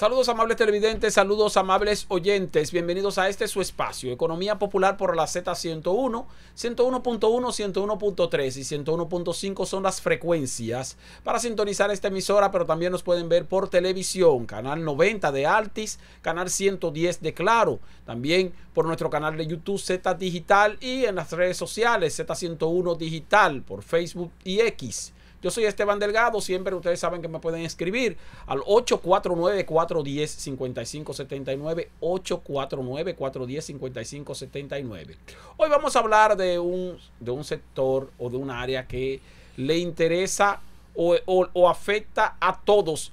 Saludos amables televidentes, saludos amables oyentes, bienvenidos a este su espacio, Economía Popular por la Z101, 101.1, 101.3 y 101.5 son las frecuencias para sintonizar esta emisora, pero también nos pueden ver por televisión, canal 90 de Altis, canal 110 de Claro, también por nuestro canal de YouTube Z Digital y en las redes sociales Z101 Digital por Facebook y X. Yo soy Esteban Delgado, siempre ustedes saben que me pueden escribir al 849-410-5579, 849-410-5579. Hoy vamos a hablar de un sector o de un área que le interesa o afecta a todos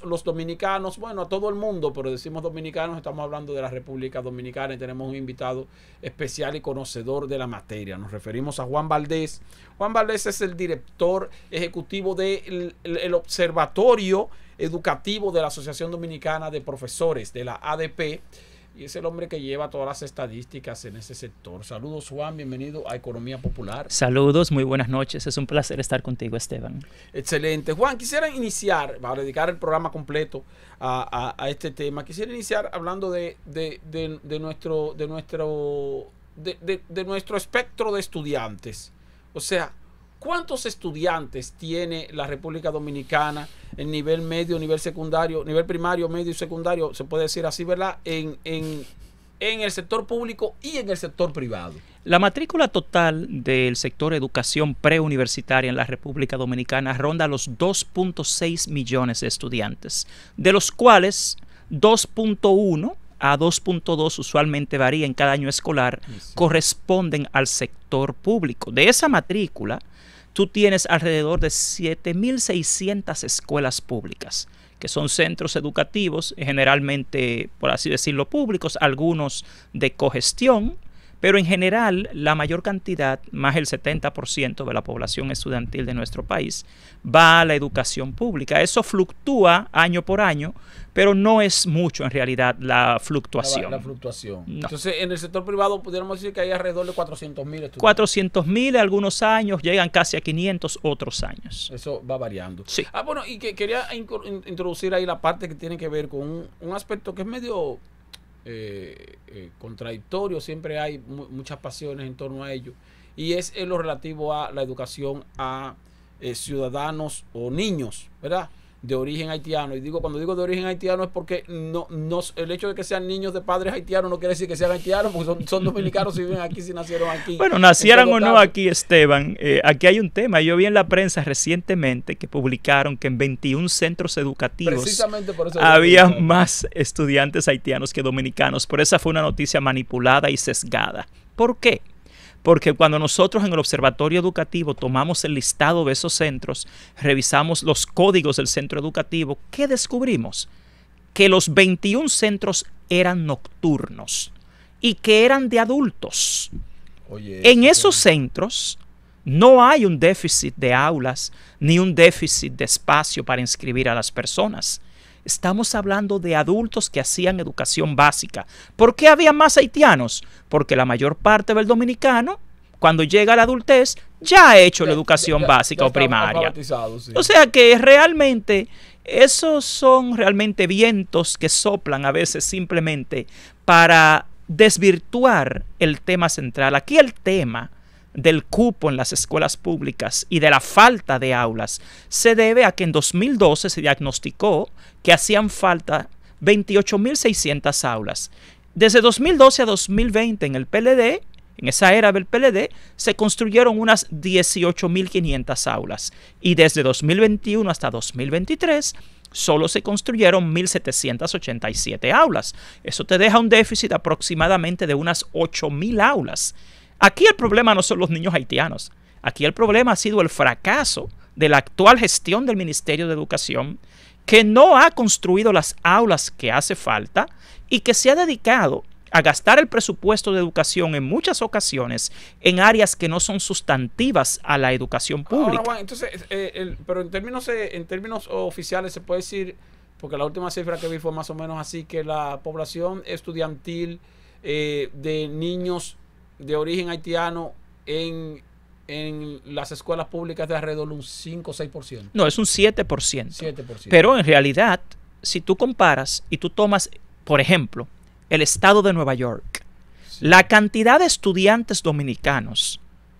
los dominicanos, bueno, a todo el mundo, pero decimos dominicanos, estamos hablando de la República Dominicana y tenemos un invitado especial y conocedor de la materia. Nos referimos a Juan Valdés. Juan Valdés es el director ejecutivo del Observatorio Educativo de la Asociación Dominicana de Profesores, de la ADP, y es el hombre que lleva todas las estadísticas en ese sector. Saludos, Juan, bienvenido a Economía Popular. Saludos, muy buenas noches. Es un placer estar contigo, Esteban. Excelente. Juan, quisiera iniciar, para dedicar el programa completo a este tema, quisiera iniciar hablando de nuestro espectro de estudiantes. O sea, ¿cuántos estudiantes tiene la República Dominicana en nivel medio, nivel secundario, nivel primario, medio y secundario, se puede decir así, ¿verdad? En el sector público y en el sector privado. La matrícula total del sector educación preuniversitaria en la República Dominicana ronda los 2.6 millones de estudiantes, de los cuales 2.1 a 2.2 usualmente varía en cada año escolar, sí, corresponden al sector público. De esa matrícula, tú tienes alrededor de 7.600 escuelas públicas, que son centros educativos, generalmente, por así decirlo, públicos, algunos de cogestión, pero en general la mayor cantidad, más del 70% de la población estudiantil de nuestro país, va a la educación pública. Eso fluctúa año por año, pero no es mucho en realidad la fluctuación. La fluctuación. No. Entonces, en el sector privado pudiéramos decir que hay alrededor de 400.000 estudiantes. 400.000 algunos años, llegan casi a 500 otros años. Eso va variando. Sí. Bueno, y que quería introducir ahí la parte que tiene que ver con un aspecto que es medio contradictorio, siempre hay muchas pasiones en torno a ello, y es en lo relativo a la educación a ciudadanos o niños, ¿verdad?, de origen haitiano. Y cuando digo de origen haitiano es porque el hecho de que sean niños de padres haitianos no quiere decir que sean haitianos, porque son dominicanos si viven aquí, si nacieron aquí. Bueno, nacieran o no aquí, Esteban, aquí hay un tema. Yo vi en la prensa recientemente que publicaron que en 21 centros educativos precisamente por eso había más estudiantes haitianos que dominicanos. Por esa fue una noticia manipulada y sesgada. ¿Por qué? Porque cuando nosotros en el Observatorio Educativo tomamos el listado de esos centros, revisamos los códigos del centro educativo, ¿qué descubrimos? Que los 21 centros eran nocturnos y que eran de adultos. Oye, en esos centros no hay un déficit de aulas ni un déficit de espacio para inscribir a las personas. Estamos hablando de adultos que hacían educación básica. ¿Por qué había más haitianos? Porque la mayor parte del dominicano, cuando llega a la adultez, ya ha hecho la educación básica o primaria. Sí. O sea que realmente esos son realmente vientos que soplan a veces simplemente para desvirtuar el tema central. Aquí el tema del cupo en las escuelas públicas y de la falta de aulas se debe a que en 2012 se diagnosticó que hacían falta 28.600 aulas. Desde 2012 a 2020 en el PLD, en esa era del PLD, se construyeron unas 18.500 aulas y desde 2021 hasta 2023 solo se construyeron 1.787 aulas. Eso te deja un déficit aproximadamente de unas 8.000 aulas. Aquí el problema no son los niños haitianos. Aquí el problema ha sido el fracaso de la actual gestión del Ministerio de Educación, que no ha construido las aulas que hace falta y que se ha dedicado a gastar el presupuesto de educación en muchas ocasiones en áreas que no son sustantivas a la educación pública. Ahora, Juan, entonces, pero en términos oficiales se puede decir, porque la última cifra que vi fue más o menos así, que la población estudiantil de niños de origen haitiano en las escuelas públicas de alrededor de un 5 o 6%. No, es un 7%. 7%. Pero en realidad si tú comparas y tú tomas, por ejemplo, el estado de Nueva York, la cantidad de estudiantes dominicanos,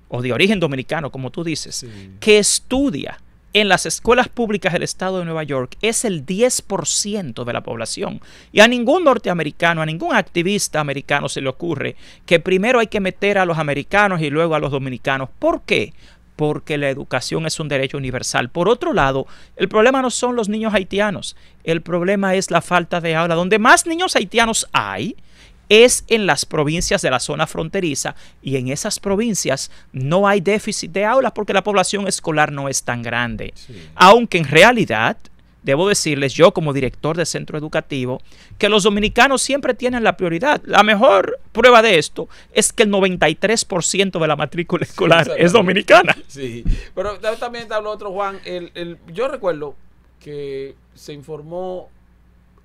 o de origen dominicano, como tú dices, que estudia en las escuelas públicas del estado de Nueva York es el 10% de la población. Y a ningún norteamericano, a ningún activista americano se le ocurre que primero hay que meter a los americanos y luego a los dominicanos. ¿Por qué? Porque la educación es un derecho universal. Por otro lado, el problema no son los niños haitianos, el problema es la falta de aula. Donde más niños haitianos hay es en las provincias de la zona fronteriza, y en esas provincias no hay déficit de aulas porque la población escolar no es tan grande. Sí. Aunque en realidad, debo decirles yo como director de centro educativo, que los dominicanos siempre tienen la prioridad. La mejor prueba de esto es que el 93% de la matrícula escolar es dominicana. Sí, pero también te habló otro, Juan. Yo recuerdo que se informó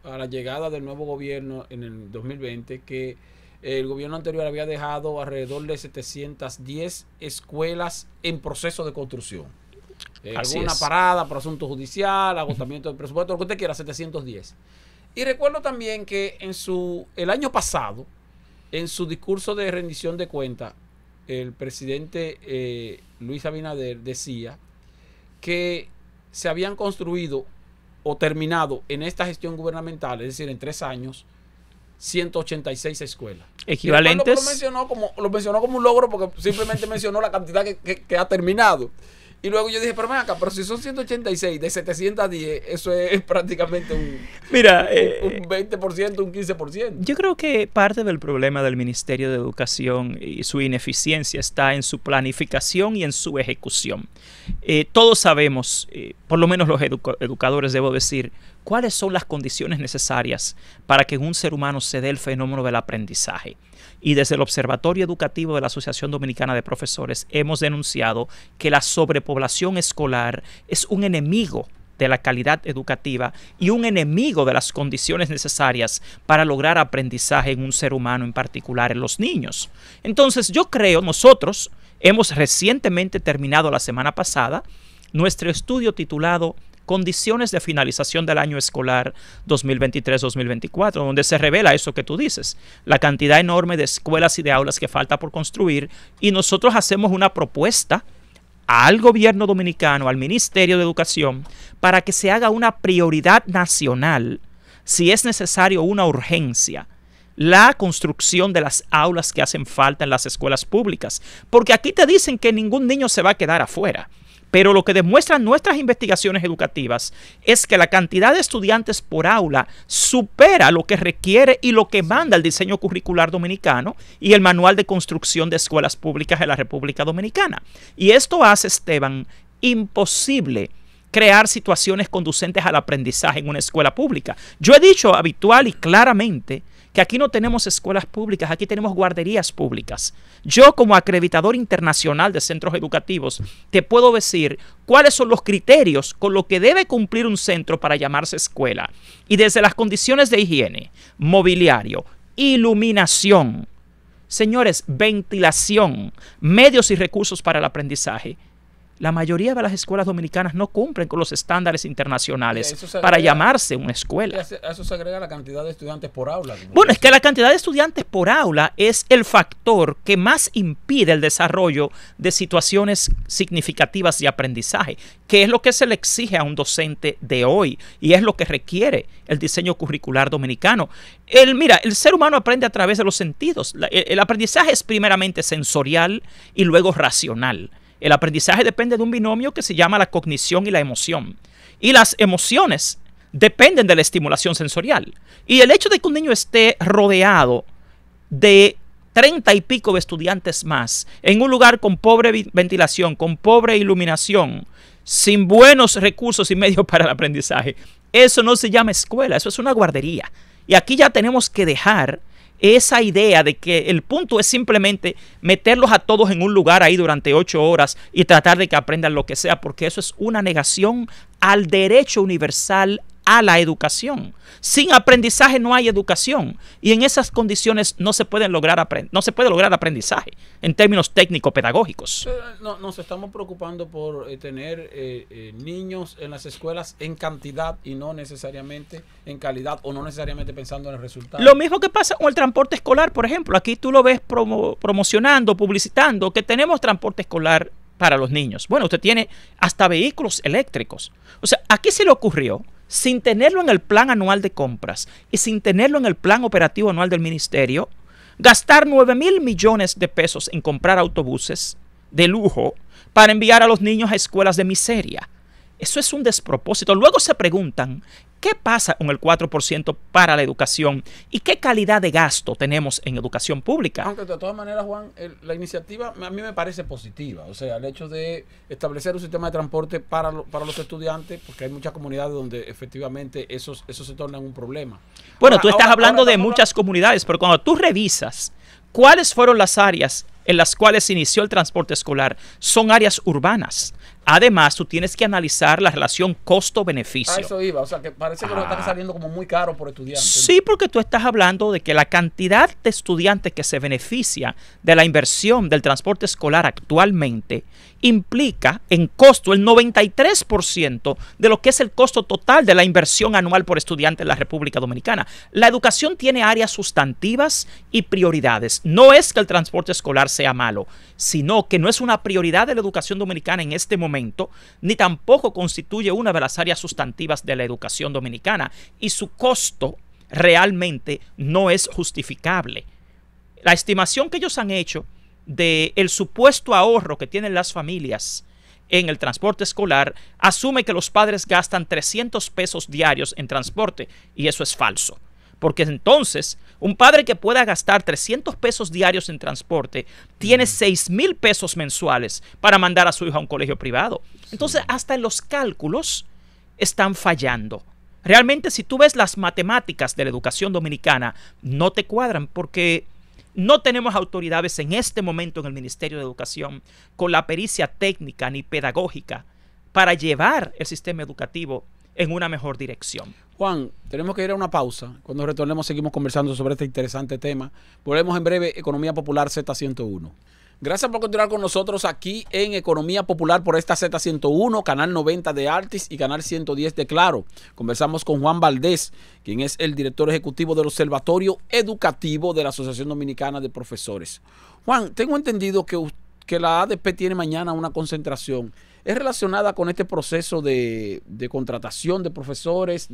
a la llegada del nuevo gobierno en el 2020 que el gobierno anterior había dejado alrededor de 710 escuelas en proceso de construcción. Alguna parada por asunto judicial, agotamiento del presupuesto, lo que usted quiera, 710. Y recuerdo también que el año pasado, en su discurso de rendición de cuentas, el presidente Luis Abinader decía que se habían construido o terminado en esta gestión gubernamental, es decir, en 3 años, 186 escuelas. Equivalentes. Lo mencionó como un logro porque simplemente mencionó la cantidad que ha terminado. Y luego yo dije, pero ven acá, pero si son 186 de 710, eso es prácticamente un 20%, un 15%. Yo creo que parte del problema del Ministerio de Educación y su ineficiencia está en su planificación y en su ejecución. Todos sabemos, por lo menos los educadores, debo decir, cuáles son las condiciones necesarias para que en un ser humano se dé el fenómeno del aprendizaje. Y desde el Observatorio Educativo de la Asociación Dominicana de Profesores hemos denunciado que la sobrepoblación escolar es un enemigo de la calidad educativa y un enemigo de las condiciones necesarias para lograr aprendizaje en un ser humano, en particular en los niños. Entonces yo creo, nosotros hemos recientemente terminado la semana pasada nuestro estudio titulado Condiciones de finalización del año escolar 2023-2024, donde se revela eso que tú dices, la cantidad enorme de escuelas y de aulas que falta por construir, y nosotros hacemos una propuesta al gobierno dominicano, al Ministerio de Educación, para que se haga una prioridad nacional, si es necesario una urgencia, la construcción de las aulas que hacen falta en las escuelas públicas, porque aquí te dicen que ningún niño se va a quedar afuera. Pero lo que demuestran nuestras investigaciones educativas es que la cantidad de estudiantes por aula supera lo que requiere y lo que manda el diseño curricular dominicano y el manual de construcción de escuelas públicas de la República Dominicana. Y esto hace, Esteban, imposible crear situaciones conducentes al aprendizaje en una escuela pública. Yo he dicho habitual y claramente que aquí no tenemos escuelas públicas, aquí tenemos guarderías públicas. Yo, como acreditador internacional de centros educativos, te puedo decir cuáles son los criterios con los que debe cumplir un centro para llamarse escuela. Y desde las condiciones de higiene, mobiliario, iluminación, señores, ventilación, medios y recursos para el aprendizaje. La mayoría de las escuelas dominicanas no cumplen con los estándares internacionales para llamarse una escuela. A eso se agrega la cantidad de estudiantes por aula. Bueno, es que la cantidad de estudiantes por aula es el factor que más impide el desarrollo de situaciones significativas de aprendizaje, que es lo que se le exige a un docente de hoy y es lo que requiere el diseño curricular dominicano. Mira, el ser humano aprende a través de los sentidos. El aprendizaje es primeramente sensorial y luego racional. El aprendizaje depende de un binomio que se llama la cognición y la emoción. Y las emociones dependen de la estimulación sensorial. Y el hecho de que un niño esté rodeado de 30 y pico de estudiantes más, en un lugar con pobre ventilación, con pobre iluminación, sin buenos recursos y medios para el aprendizaje, eso no se llama escuela, eso es una guardería. Y aquí ya tenemos que dejar esa idea de que el punto es simplemente meterlos a todos en un lugar ahí durante 8 horas y tratar de que aprendan lo que sea, porque eso es una negación al derecho universal a la educación. Sin aprendizaje no hay educación. Y en esas condiciones no se puede lograr aprendizaje en términos técnico-pedagógicos. Nos estamos preocupando por tener niños en las escuelas en cantidad y no necesariamente en calidad, o no necesariamente pensando en el resultado. Lo mismo que pasa con el transporte escolar, por ejemplo. Aquí tú lo ves promocionando, publicitando, que tenemos transporte escolar para los niños. Bueno, usted tiene hasta vehículos eléctricos. O sea, aquí se le ocurrió, sin tenerlo en el plan anual de compras y sin tenerlo en el plan operativo anual del ministerio, gastar 9,000 millones de pesos en comprar autobuses de lujo para enviar a los niños a escuelas de miseria. Eso es un despropósito. Luego se preguntan, ¿qué pasa con el 4% para la educación y qué calidad de gasto tenemos en educación pública? Aunque de todas maneras, Juan, la iniciativa a mí me parece positiva. O sea, el hecho de establecer un sistema de transporte para los estudiantes, porque hay muchas comunidades donde efectivamente eso se torna en un problema. Bueno, tú estás hablando de muchas comunidades, pero cuando tú revisas cuáles fueron las áreas en las cuales se inició el transporte escolar, son áreas urbanas. Además, tú tienes que analizar la relación costo-beneficio. Eso iba, o sea, que parece que nos está saliendo como muy caro por estudiante. Sí, porque tú estás hablando de que la cantidad de estudiantes que se beneficia de la inversión del transporte escolar actualmente implica en costo el 93% de lo que es el costo total de la inversión anual por estudiante en la República Dominicana. La educación tiene áreas sustantivas y prioridades. No es que el transporte escolar sea malo, sino que no es una prioridad de la educación dominicana en este momento, ni tampoco constituye una de las áreas sustantivas de la educación dominicana, y su costo realmente no es justificable. La estimación que ellos han hecho del supuesto ahorro que tienen las familias en el transporte escolar asume que los padres gastan 300 pesos diarios en transporte, y eso es falso. Porque entonces, un padre que pueda gastar 300 pesos diarios en transporte tiene 6,000 pesos mensuales para mandar a su hijo a un colegio privado. Entonces, hasta en los cálculos están fallando. Realmente, si tú ves las matemáticas de la educación dominicana, no te cuadran, porque no tenemos autoridades en este momento en el Ministerio de Educación con la pericia técnica ni pedagógica para llevar el sistema educativo en una mejor dirección. Juan, tenemos que ir a una pausa. Cuando retornemos seguimos conversando sobre este interesante tema. Volvemos en breve. Economía Popular Z101. Gracias por continuar con nosotros aquí en Economía Popular por esta Z101, canal 90 de Altis y canal 110 de Claro. Conversamos con Juan Valdés, quien es el director ejecutivo del Observatorio Educativo de la Asociación Dominicana de Profesores. Juan, tengo entendido que la ADP tiene mañana una concentración. ¿Es relacionada con este proceso de contratación de profesores?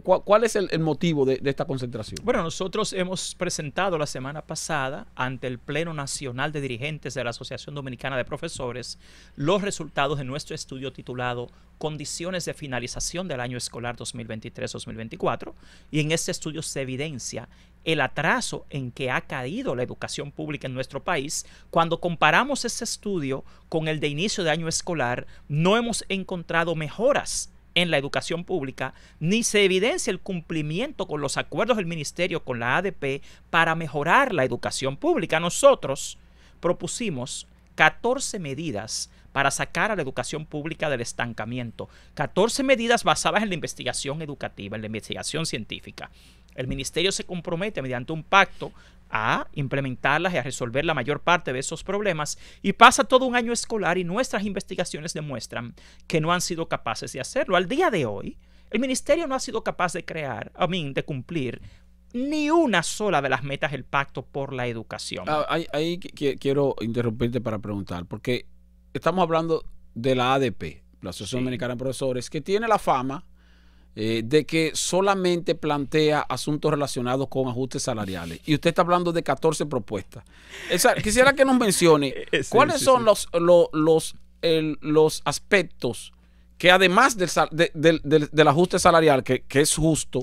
¿Cuál es el motivo de esta concentración? Bueno, nosotros hemos presentado la semana pasada ante el Pleno Nacional de Dirigentes de la Asociación Dominicana de Profesores los resultados de nuestro estudio titulado Condiciones de finalización del año escolar 2023-2024, y en este estudio se evidencia el atraso en que ha caído la educación pública en nuestro país. Cuando comparamos ese estudio con el de inicio de año escolar, no hemos encontrado mejoras en la educación pública, ni se evidencia el cumplimiento con los acuerdos del ministerio con la ADP para mejorar la educación pública. Nosotros propusimos 14 medidas para sacar a la educación pública del estancamiento. 14 medidas basadas en la investigación educativa, en la investigación científica. El ministerio se compromete mediante un pacto a implementarlas y a resolver la mayor parte de esos problemas, y pasa todo un año escolar y nuestras investigaciones demuestran que no han sido capaces de hacerlo. Al día de hoy, el ministerio no ha sido capaz de cumplir ni una sola de las metas del pacto por la educación. Ahí quiero interrumpirte para preguntar, porque estamos hablando de la ADP, la Asociación Dominicana de Profesores, que tiene la fama de que solamente plantea asuntos relacionados con ajustes salariales. Y usted está hablando de 14 propuestas. Quisiera que nos mencione cuáles son los aspectos que, además del ajuste salarial, que es justo,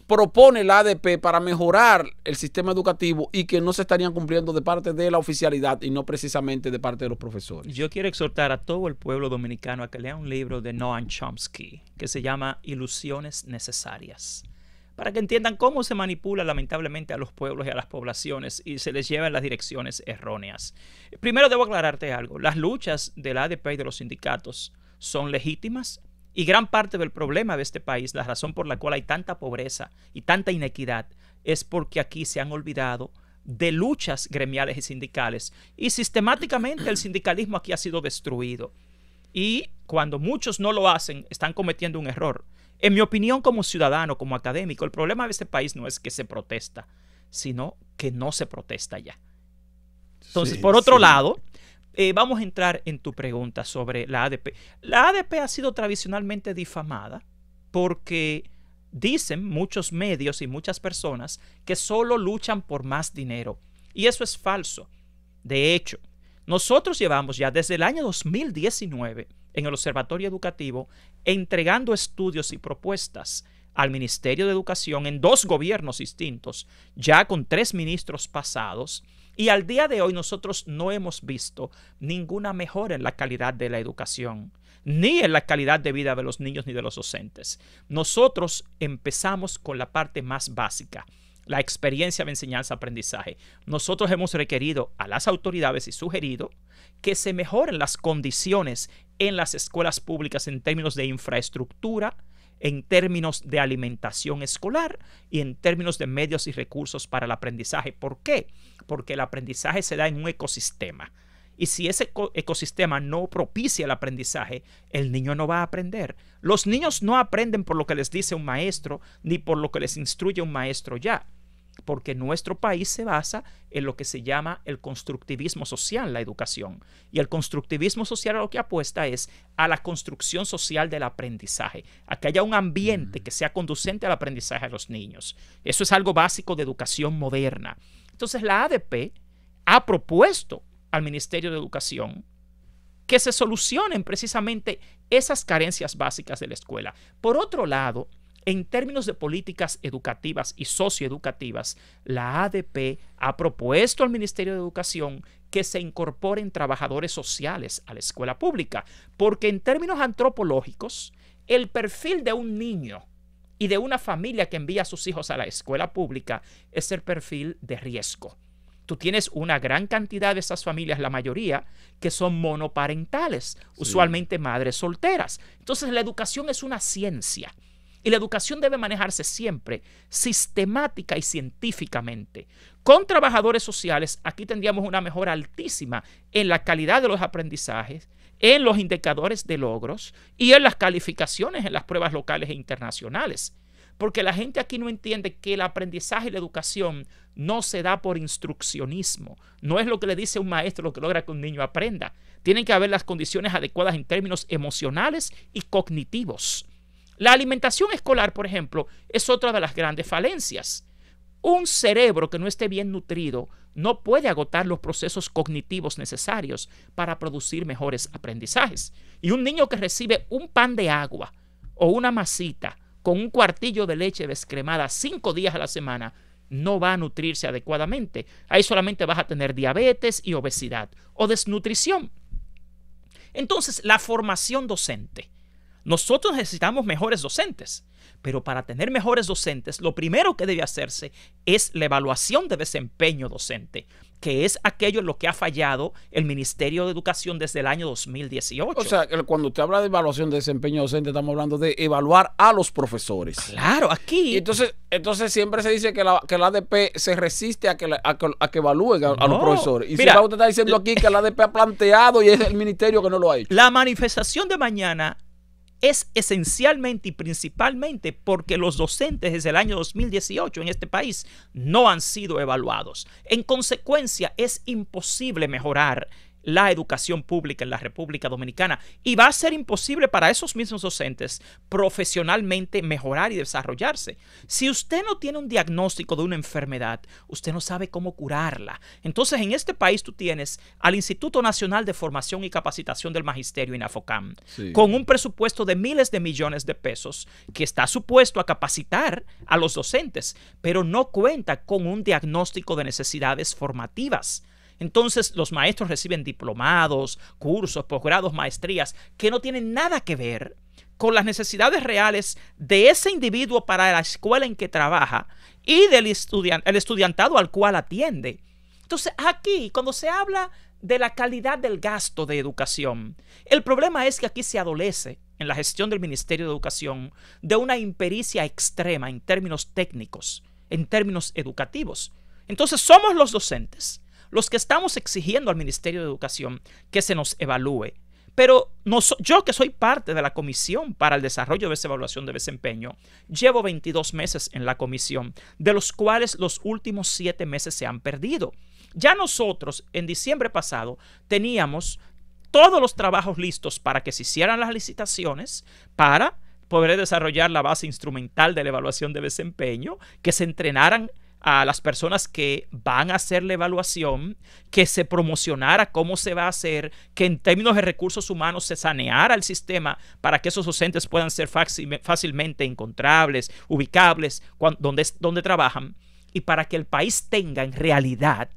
propone la ADP para mejorar el sistema educativo y que no se estarían cumpliendo de parte de la oficialidad y no precisamente de parte de los profesores. Yo quiero exhortar a todo el pueblo dominicano a que lea un libro de Noam Chomsky que se llama Ilusiones Necesarias, para que entiendan cómo se manipula lamentablemente a los pueblos y a las poblaciones y se les lleva en las direcciones erróneas. Primero debo aclararte algo. Las luchas de la ADP y de los sindicatos son legítimas Y gran parte del problema de este país, la razón por la cual hay tanta pobreza y tanta inequidad, es porque aquí se han olvidado de luchas gremiales y sindicales. Y sistemáticamente el sindicalismo aquí ha sido destruido. Y cuando muchos no lo hacen, están cometiendo un error. En mi opinión, como ciudadano, como académico, el problema de este país no es que se protesta, sino que no se protesta ya. Entonces, por otro lado, vamos a entrar en tu pregunta sobre la ADP. La ADP ha sido tradicionalmente difamada porque dicen muchos medios y muchas personas que solo luchan por más dinero. Y eso es falso. De hecho, nosotros llevamos ya desde el año 2019 en el Observatorio Educativo entregando estudios y propuestas al Ministerio de Educación en 2 gobiernos distintos, ya con 3 ministros pasados, y al día de hoy nosotros no hemos visto ninguna mejora en la calidad de la educación, ni en la calidad de vida de los niños ni de los docentes. Nosotros empezamos con la parte más básica, la experiencia de enseñanza-aprendizaje. Nosotros hemos requerido a las autoridades y sugerido que se mejoren las condiciones en las escuelas públicas en términos de infraestructura, en términos de alimentación escolar y en términos de medios y recursos para el aprendizaje. ¿Por qué? Porque el aprendizaje se da en un ecosistema. Y si ese ecosistema no propicia el aprendizaje, el niño no va a aprender. Los niños no aprenden por lo que les dice un maestro, ni por lo que les instruye un maestro ya. Porque nuestro país se basa en lo que se llama el constructivismo social, la educación. Y el constructivismo social a lo que apuesta es a la construcción social del aprendizaje, a que haya un ambiente que sea conducente al aprendizaje de los niños. Eso es algo básico de educación moderna. Entonces la ADP ha propuesto al Ministerio de Educación que se solucionen precisamente esas carencias básicas de la escuela. Por otro lado, en términos de políticas educativas y socioeducativas, la ADP ha propuesto al Ministerio de Educación que se incorporen trabajadores sociales a la escuela pública, porque en términos antropológicos, el perfil de un niño y de una familia que envía a sus hijos a la escuela pública es el perfil de riesgo. Tú tienes una gran cantidad de esas familias, la mayoría, que son monoparentales, usualmente madres solteras. Entonces la educación es una ciencia. Y la educación debe manejarse siempre sistemática y científicamente. Con trabajadores sociales, aquí tendríamos una mejora altísima en la calidad de los aprendizajes, en los indicadores de logros y en las calificaciones en las pruebas locales e internacionales. Porque la gente aquí no entiende que el aprendizaje y la educación no se da por instruccionismo. No es lo que le dice un maestro lo que logra que un niño aprenda. Tienen que haber las condiciones adecuadas en términos emocionales y cognitivos. La alimentación escolar, por ejemplo, es otra de las grandes falencias. Un cerebro que no esté bien nutrido no puede agotar los procesos cognitivos necesarios para producir mejores aprendizajes. Y un niño que recibe un pan de agua o una masita con un cuartillo de leche descremada 5 días a la semana no va a nutrirse adecuadamente. Ahí solamente vas a tener diabetes y obesidad o desnutrición. Entonces, la formación docente. Nosotros necesitamos mejores docentes, pero para tener mejores docentes, lo primero que debe hacerse es la evaluación de desempeño docente, que es aquello en lo que ha fallado el Ministerio de Educación desde el año 2018. O sea, cuando usted habla de evaluación de desempeño docente, estamos hablando de evaluar a los profesores. Claro, aquí. Y entonces siempre se dice que la ADP se resiste a que evalúen a los profesores. Y mira, si usted está diciendo aquí que la ADP ha planteado y es el ministerio que no lo ha hecho. La manifestación de mañana es esencialmente y principalmente porque los docentes desde el año 2018 en este país no han sido evaluados. En consecuencia, es imposible mejorar la educación pública en la República Dominicana y va a ser imposible para esos mismos docentes profesionalmente mejorar y desarrollarse. Si usted no tiene un diagnóstico de una enfermedad, usted no sabe cómo curarla. Entonces, en este país tú tienes al Instituto Nacional de Formación y Capacitación del Magisterio, INAFOCAM, con un presupuesto de miles de millones de pesos que está supuesto a capacitar a los docentes, pero no cuenta con un diagnóstico de necesidades formativas. Entonces los maestros reciben diplomados, cursos, posgrados, maestrías que no tienen nada que ver con las necesidades reales de ese individuo para la escuela en que trabaja y del el estudiantado al cual atiende. Entonces aquí, cuando se habla de la calidad del gasto de educación. El problema es que aquí se adolece en la gestión del Ministerio de Educación de una impericia extrema en términos técnicos, en términos educativos. Entonces somos los docentes los que estamos exigiendo al Ministerio de Educación que se nos evalúe. Pero yo, que soy parte de la Comisión para el Desarrollo de esa Evaluación de Desempeño, llevo 22 meses en la comisión, de los cuales los últimos 7 meses se han perdido. Ya nosotros, en diciembre pasado, teníamos todos los trabajos listos para que se hicieran las licitaciones, para poder desarrollar la base instrumental de la evaluación de desempeño, que se entrenaran a las personas que van a hacer la evaluación, que se promocionara cómo se va a hacer, que en términos de recursos humanos se saneara el sistema para que esos docentes puedan ser fácilmente encontrables, ubicables, donde trabajan, y para que el país tenga en realidad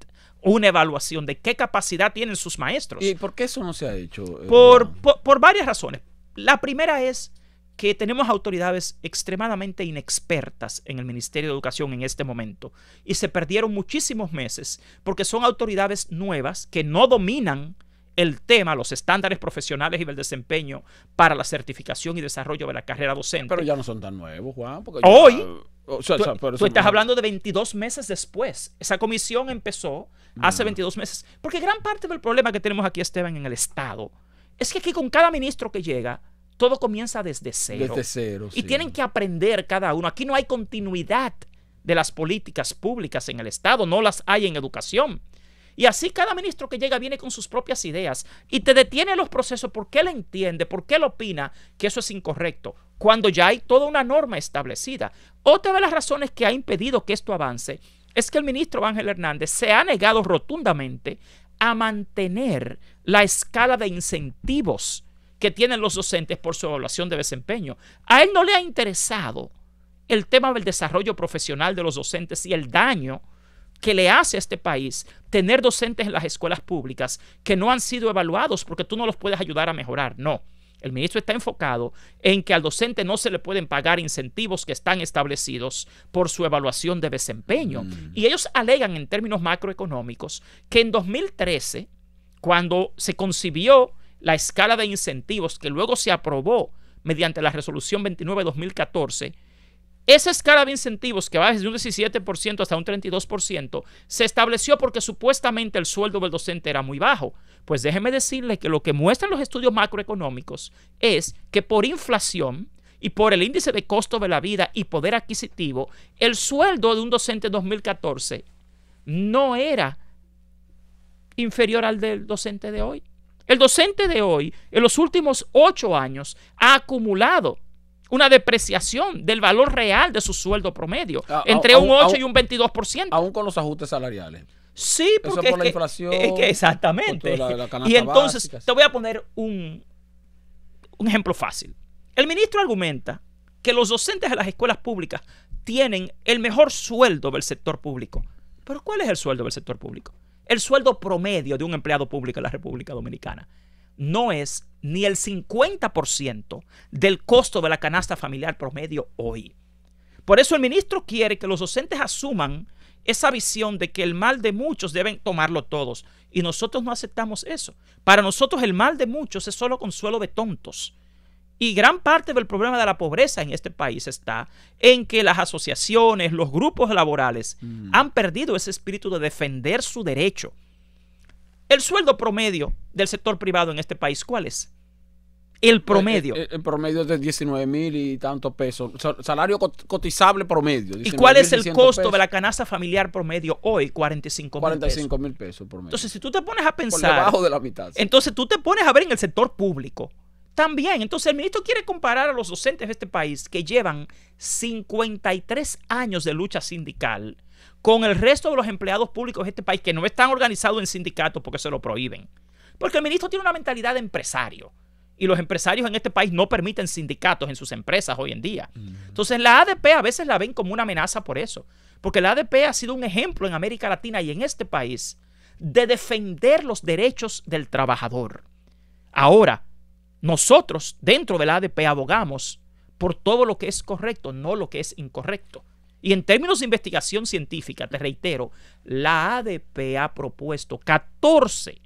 una evaluación de qué capacidad tienen sus maestros. ¿Y por qué eso no se ha hecho? Por varias razones. La primera es que tenemos autoridades extremadamente inexpertas en el Ministerio de Educación en este momento y se perdieron muchísimos meses porque son autoridades nuevas que no dominan el tema, los estándares profesionales y del desempeño para la certificación y desarrollo de la carrera docente. Pero ya no son tan nuevos, Juan. Porque hoy, tú estás hablando de 22 meses después. Esa comisión empezó hace 22 meses. Porque gran parte del problema que tenemos aquí, Esteban, en el Estado, es que aquí con cada ministro que llega, todo comienza desde cero. Desde cero, y tienen que aprender cada uno. Aquí no hay continuidad de las políticas públicas en el Estado, no las hay en educación. Y así cada ministro que llega viene con sus propias ideas y te detiene los procesos porque él entiende, porque él opina que eso es incorrecto, cuando ya hay toda una norma establecida. Otra de las razones que ha impedido que esto avance es que el ministro Ángel Hernández se ha negado rotundamente a mantener la escala de incentivos que tienen los docentes por su evaluación de desempeño. A él no le ha interesado el tema del desarrollo profesional de los docentes y el daño que le hace a este país tener docentes en las escuelas públicas que no han sido evaluados porque tú no los puedes ayudar a mejorar. No, el ministro está enfocado en que al docente no se le pueden pagar incentivos que están establecidos por su evaluación de desempeño. Y ellos alegan en términos macroeconómicos que en 2013, cuando se concibió la escala de incentivos que luego se aprobó mediante la resolución 29/2014, esa escala de incentivos que va desde un 17% hasta un 32% se estableció porque supuestamente el sueldo del docente era muy bajo. Pues déjeme decirle que lo que muestran los estudios macroeconómicos es que por inflación y por el índice de costo de la vida y poder adquisitivo, el sueldo de un docente en 2014 no era inferior al del docente de hoy. El docente de hoy, en los últimos 8 años, ha acumulado una depreciación del valor real de su sueldo promedio, entre un 8 y un 22%. Aún con los ajustes salariales. Sí, porque eso por la inflación. Exactamente. La y entonces, básica. te voy a poner un ejemplo fácil. El ministro argumenta que los docentes de las escuelas públicas tienen el mejor sueldo del sector público. ¿Pero cuál es el sueldo del sector público? El sueldo promedio de un empleado público en la República Dominicana no es ni el 50% del costo de la canasta familiar promedio hoy. Por eso el ministro quiere que los docentes asuman esa visión de que el mal de muchos deben tomarlo todos. Y nosotros no aceptamos eso. Para nosotros el mal de muchos es solo consuelo de tontos. Y gran parte del problema de la pobreza en este país está en que las asociaciones, los grupos laborales han perdido ese espíritu de defender su derecho. El sueldo promedio del sector privado en este país, ¿cuál es? El promedio. El promedio es de 19,000 y tantos pesos. Salario cotizable promedio. ¿Y cuál es el costo de la canasta familiar promedio hoy? 45,000 pesos promedio. Entonces, si tú te pones a pensar... Por debajo de la mitad. Sí. Entonces, tú te pones a ver en el sector público también. Entonces, el ministro quiere comparar a los docentes de este país que llevan 53 años de lucha sindical con el resto de los empleados públicos de este país que no están organizados en sindicatos porque se lo prohíben. Porque el ministro tiene una mentalidad de empresario. Y los empresarios en este país no permiten sindicatos en sus empresas hoy en día. Entonces la ADP a veces la ven como una amenaza por eso. Porque la ADP ha sido un ejemplo en América Latina y en este país de defender los derechos del trabajador. Ahora, nosotros dentro de la ADP abogamos por todo lo que es correcto, no lo que es incorrecto. Y en términos de investigación científica, te reitero, la ADP ha propuesto 14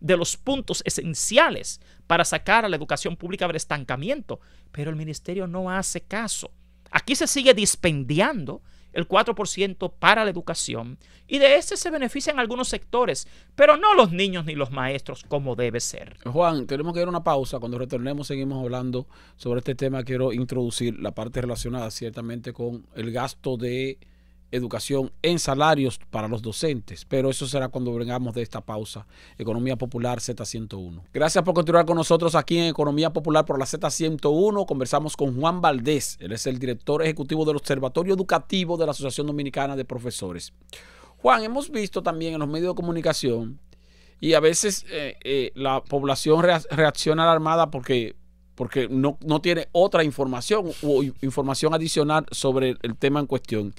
de los puntos esenciales para sacar a la educación pública del estancamiento, pero el ministerio no hace caso. Aquí se sigue dispendiando el 4% para la educación y de ese se benefician algunos sectores, pero no los niños ni los maestros como debe ser. Juan, tenemos que ir a una pausa. Cuando retornemos seguimos hablando sobre este tema. Quiero introducir la parte relacionada ciertamente con el gasto de educación en salarios para los docentes, pero eso será cuando vengamos de esta pausa. Economía Popular Z101. Gracias por continuar con nosotros aquí en Economía Popular por la Z101. Conversamos con Juan Valdés, él es el director ejecutivo del Observatorio Educativo de la Asociación Dominicana de Profesores. Juan, hemos visto también en los medios de comunicación y a veces la población reacciona alarmada porque no tiene otra información o información adicional sobre el tema en cuestión.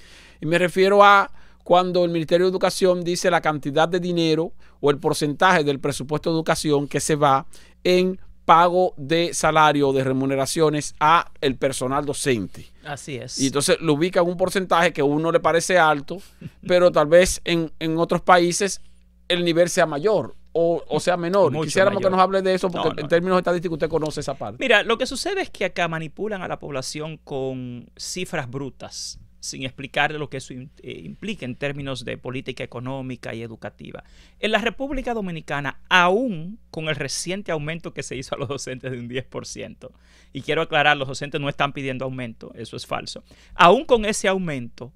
Y me refiero a cuando el Ministerio de Educación dice la cantidad de dinero o el porcentaje del presupuesto de educación que se va en pago de salario o de remuneraciones a el personal docente. Así es. Y entonces lo ubica en un porcentaje que a uno le parece alto, pero tal vez en otros países el nivel sea mayor. O sea menor. Quisiéramos mayor. Que nos hable de eso porque en términos estadísticos usted conoce esa parte. Mira, lo que sucede es que acá manipulan a la población con cifras brutas, sin explicarle lo que eso implica en términos de política económica y educativa. En la República Dominicana, aún con el reciente aumento que se hizo a los docentes de un 10%, y quiero aclarar, los docentes no están pidiendo aumento, eso es falso, aún con ese aumento,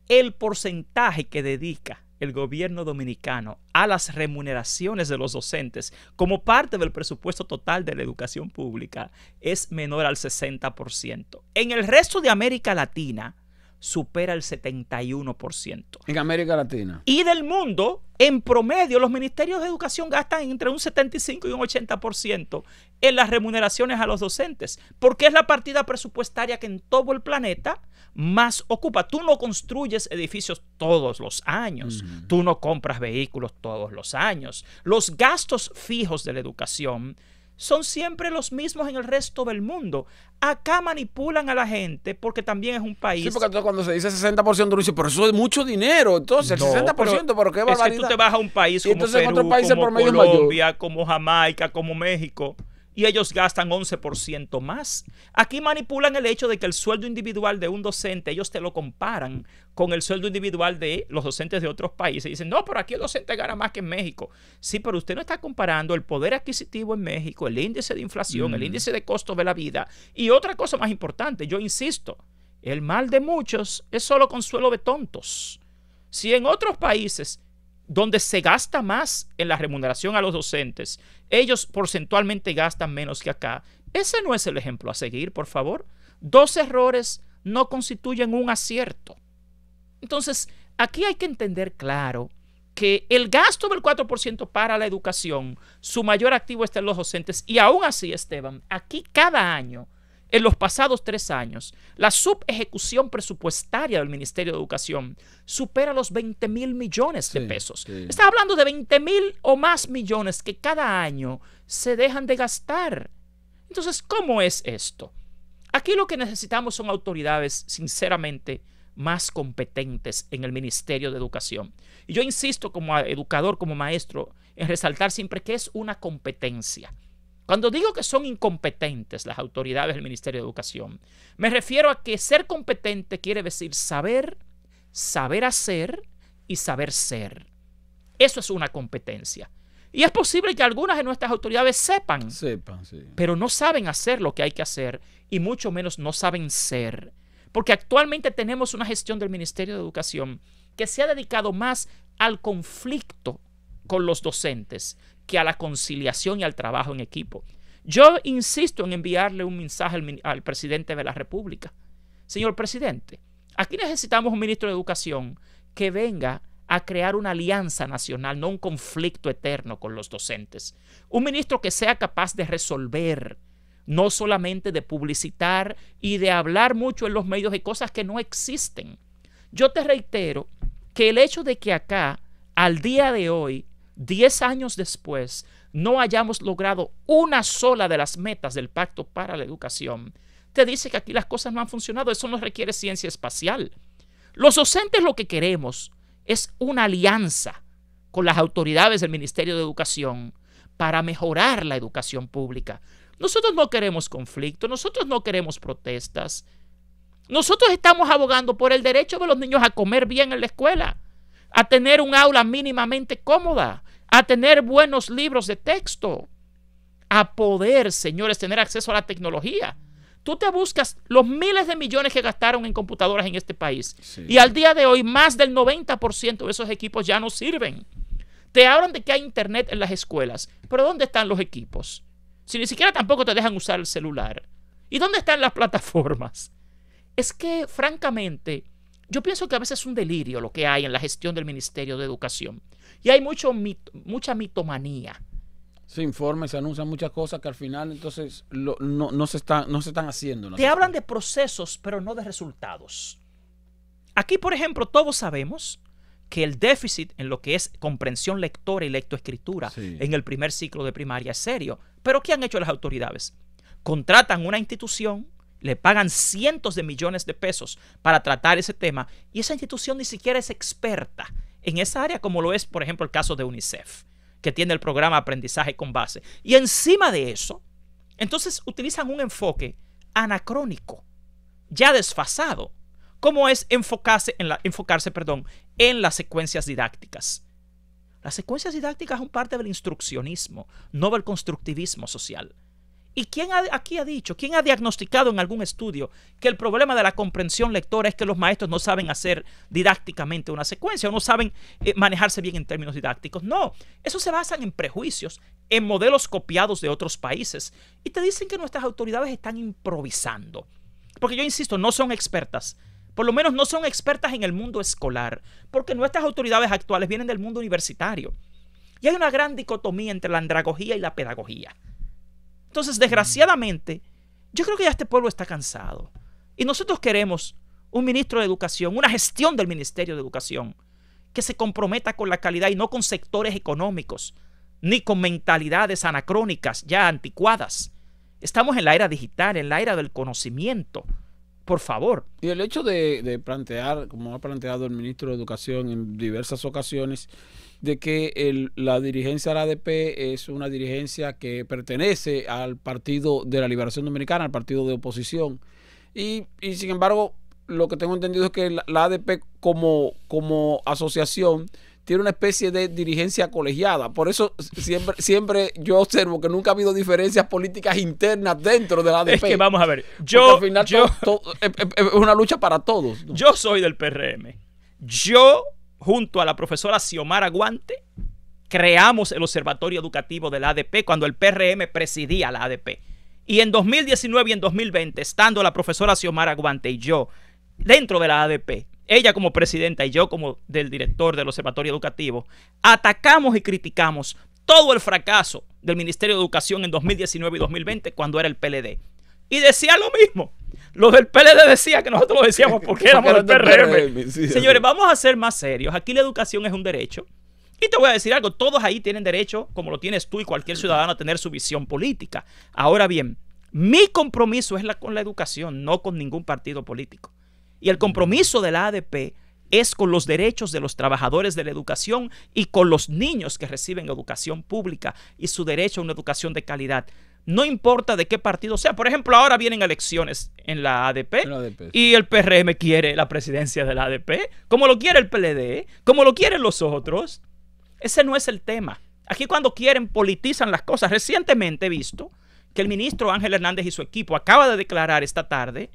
el porcentaje que dedica el gobierno dominicano a las remuneraciones de los docentes como parte del presupuesto total de la educación pública es menor al 60%. En el resto de América Latina supera el 71%. En América Latina. Y del mundo, en promedio, los ministerios de educación gastan entre un 75 y un 80% en las remuneraciones a los docentes, porque es la partida presupuestaria que en todo el planeta más ocupa. Tú no construyes edificios todos los años, tú no compras vehículos todos los años. Los gastos fijos de la educación son siempre los mismos en el resto del mundo. Acá manipulan a la gente porque también es un país... Sí, porque cuando se dice 60% uno dice, pero eso es mucho dinero. Entonces, el 60%, pero qué barbaridad. Es que tú te vas a un país como Perú, como Colombia, como Jamaica, como México, y ellos gastan 11% más. Aquí manipulan el hecho de que el sueldo individual de un docente, ellos te lo comparan con el sueldo individual de los docentes de otros países. Y dicen, no, pero aquí el docente gana más que en México. Sí, pero usted no está comparando el poder adquisitivo en México, el índice de inflación, el índice de costo de la vida. Y otra cosa más importante, yo insisto, el mal de muchos es solo consuelo de tontos. Si en otros países donde se gasta más en la remuneración a los docentes, ellos porcentualmente gastan menos que acá. Ese no es el ejemplo a seguir, por favor. 2 errores no constituyen un acierto. Entonces, aquí hay que entender claro que el gasto del 4% para la educación, su mayor activo está en los docentes. Y aún así, Esteban, aquí cada año, en los pasados 3 años, la subejecución presupuestaria del Ministerio de Educación supera los 20,000 millones de pesos. Sí. Está hablando de 20,000 o más millones que cada año se dejan de gastar. Entonces, ¿cómo es esto? Aquí lo que necesitamos son autoridades, sinceramente, más competentes en el Ministerio de Educación. Y yo insisto como educador, como maestro, en resaltar siempre que es una competencia. Cuando digo que son incompetentes las autoridades del Ministerio de Educación, me refiero a que ser competente quiere decir saber, saber hacer y saber ser. Eso es una competencia. Y es posible que algunas de nuestras autoridades sepan, sí, pero no saben hacer lo que hay que hacer y mucho menos no saben ser. Porque actualmente tenemos una gestión del Ministerio de Educación que se ha dedicado más al conflicto con los docentes que a la conciliación y al trabajo en equipo. Yo insisto en enviarle un mensaje al presidente de la República. Señor presidente, aquí necesitamos un ministro de Educación que venga a crear una alianza nacional, no un conflicto eterno con los docentes. Un ministro que sea capaz de resolver, no solamente de publicitar y de hablar mucho en los medios de cosas que no existen. Yo te reitero que el hecho de que acá, al día de hoy, 10 años después, no hayamos logrado una sola de las metas del Pacto para la Educación, te dice que aquí las cosas no han funcionado. Eso no requiere ciencia espacial. Los docentes lo que queremos es una alianza con las autoridades del Ministerio de Educación para mejorar la educación pública. Nosotros no queremos conflicto, nosotros no queremos protestas. Nosotros estamos abogando por el derecho de los niños a comer bien en la escuela, a tener un aula mínimamente cómoda, a tener buenos libros de texto, a poder, señores, tener acceso a la tecnología. Tú te buscas los miles de millones que gastaron en computadoras en este país, sí, y al día de hoy más del 90% de esos equipos ya no sirven. Te hablan de que hay internet en las escuelas, pero ¿dónde están los equipos? Si ni siquiera tampoco te dejan usar el celular. ¿Y dónde están las plataformas? Es que, francamente, yo pienso que a veces es un delirio lo que hay en la gestión del Ministerio de Educación. Y hay mucha mitomanía. Se informa, se anuncian muchas cosas que al final entonces no se están haciendo. Te hablan de procesos, pero no de resultados. Aquí, por ejemplo, todos sabemos que el déficit en lo que es comprensión lectora y lectoescritura, sí, en el primer ciclo de primaria es serio. Pero ¿qué han hecho las autoridades? Contratan una institución, le pagan cientos de millones de pesos para tratar ese tema, y esa institución ni siquiera es experta en esa área, como lo es, por ejemplo, el caso de UNICEF, que tiene el programa Aprendizaje con Base. Y encima de eso, entonces utilizan un enfoque anacrónico, ya desfasado, como es enfocarse en las secuencias didácticas. Las secuencias didácticas son parte del instruccionismo, no del constructivismo social. ¿Y quién aquí ha dicho, quién ha diagnosticado en algún estudio que el problema de la comprensión lectora es que los maestros no saben hacer didácticamente una secuencia o no saben manejarse bien en términos didácticos? No, eso se basa en prejuicios, en modelos copiados de otros países, y te dicen que nuestras autoridades están improvisando. Porque yo insisto, no son expertas. Por lo menos no son expertas en el mundo escolar, porque nuestras autoridades actuales vienen del mundo universitario. Y hay una gran dicotomía entre la andragogía y la pedagogía. Entonces, desgraciadamente, yo creo que ya este pueblo está cansado. Y nosotros queremos un ministro de Educación, una gestión del Ministerio de Educación, que se comprometa con la calidad y no con sectores económicos, ni con mentalidades anacrónicas, ya anticuadas. Estamos en la era digital, en la era del conocimiento. Por favor. Y el hecho de plantear, como ha planteado el ministro de Educación en diversas ocasiones, de que la dirigencia de la ADP es una dirigencia que pertenece al Partido de la Liberación Dominicana, al partido de oposición. Y sin embargo, lo que tengo entendido es que la ADP como asociación tiene una especie de dirigencia colegiada. Por eso siempre yo observo que nunca ha habido diferencias políticas internas dentro de la ADP. Es que vamos a ver, al final es una lucha para todos, ¿no? Yo soy del PRM. Yo, junto a la profesora Xiomara Guante, creamos el Observatorio Educativo de la ADP cuando el PRM presidía la ADP. Y en 2019 y en 2020, estando la profesora Xiomara Guante y yo dentro de la ADP, ella como presidenta y yo como del director del Observatorio Educativo, atacamos y criticamos todo el fracaso del Ministerio de Educación en 2019 y 2020 cuando era el PLD. Y decía lo mismo. Los del PLD decían que nosotros lo decíamos porque éramos del PRM. Sí, señores, vamos a ser más serios. Aquí la educación es un derecho. Y te voy a decir algo, todos ahí tienen derecho, como lo tienes tú y cualquier ciudadano, a tener su visión política. Ahora bien, mi compromiso es con la educación, no con ningún partido político. Y el compromiso de la ADP es con los derechos de los trabajadores de la educación y con los niños que reciben educación pública y su derecho a una educación de calidad. No importa de qué partido sea. Por ejemplo, ahora vienen elecciones en la ADP, y el PRM quiere la presidencia de la ADP, como lo quiere el PLD, como lo quieren los otros. Ese no es el tema. Aquí cuando quieren politizan las cosas. Recientemente he visto que el ministro Ángel Hernández y su equipo acaba de declarar esta tarde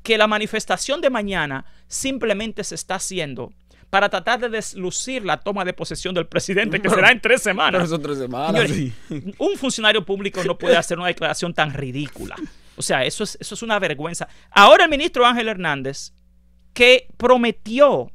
que la manifestación de mañana simplemente se está haciendo para tratar de deslucir la toma de posesión del presidente, que será en 3 semanas. Pero son 3 semanas. Señores, sí. Un funcionario público no puede hacer una declaración tan ridícula. O sea, eso es una vergüenza. Ahora el ministro Ángel Hernández, que prometió